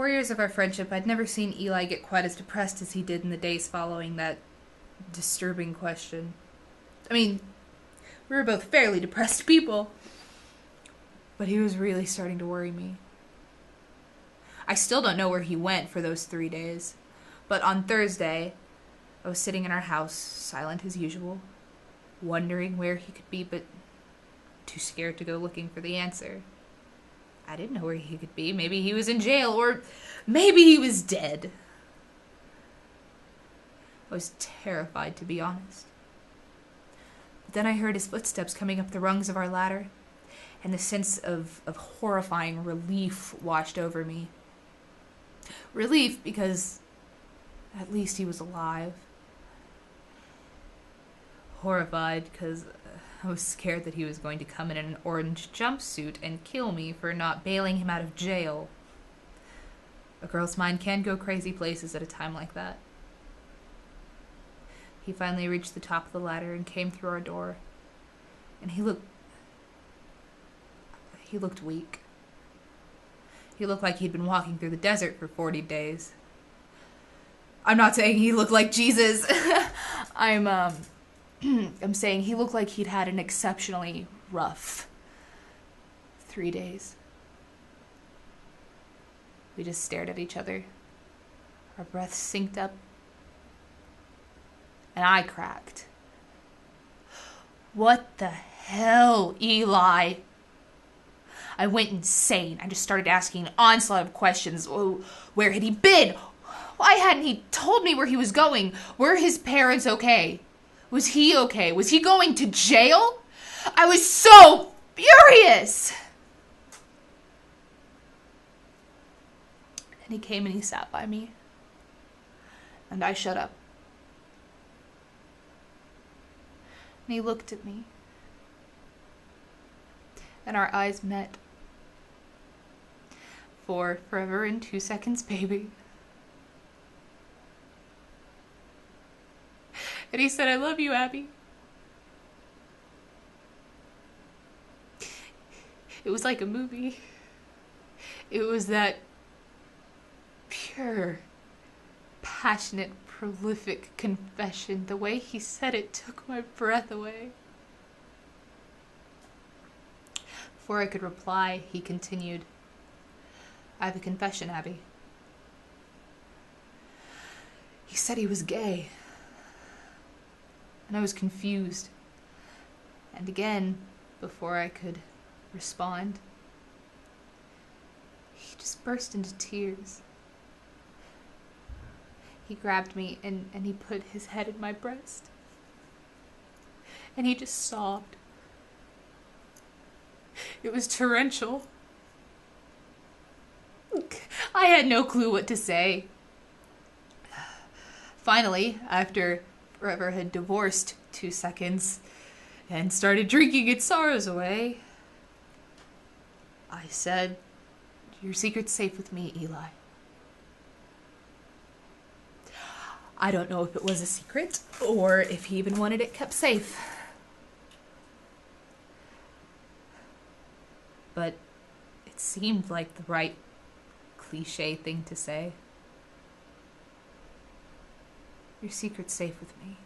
4 years of our friendship, I'd never seen Eli get quite as depressed as he did in the days following that disturbing question. I mean, we were both fairly depressed people, but he was really starting to worry me. I still don't know where he went for those 3 days, but on Thursday, I was sitting in our house, silent as usual, wondering where he could be, but too scared to go looking for the answer. I didn't know where he could be. Maybe he was in jail, or maybe he was dead. I was terrified, to be honest. But then I heard his footsteps coming up the rungs of our ladder, and a sense of horrifying relief washed over me. Relief because at least he was alive. Horrified because I was scared that he was going to come in an orange jumpsuit and kill me for not bailing him out of jail. A girl's mind can go crazy places at a time like that. He finally reached the top of the ladder and came through our door. And he looked weak. He looked like he'd been walking through the desert for 40 days. I'm not saying he looked like Jesus. I'm saying he looked like he'd had an exceptionally rough 3 days. We just stared at each other. Our breaths synced up. And I cracked. What the hell, Eli? I went insane. I just started asking an onslaught of questions. Where had he been? Why hadn't he told me where he was going? Were his parents okay? Was he okay? Was he going to jail? I was so furious! And he came and he sat by me. And I shut up. And he looked at me. And our eyes met. For forever and 2 seconds, baby. And he said, I love you, Abby. It was like a movie. It was that pure, passionate, prolific confession. The way he said it took my breath away. Before I could reply, he continued, I have a confession, Abby. He said he was gay. And I was confused. And again, before I could respond, he just burst into tears. He grabbed me and he put his head in my breast. And he just sobbed. It was torrential. I had no clue what to say. Finally, after Forever had divorced 2 seconds and started drinking its sorrows away, I said, your secret's safe with me, Eli. I don't know if it was a secret or if he even wanted it kept safe. But it seemed like the right cliche thing to say. Your secret's safe with me.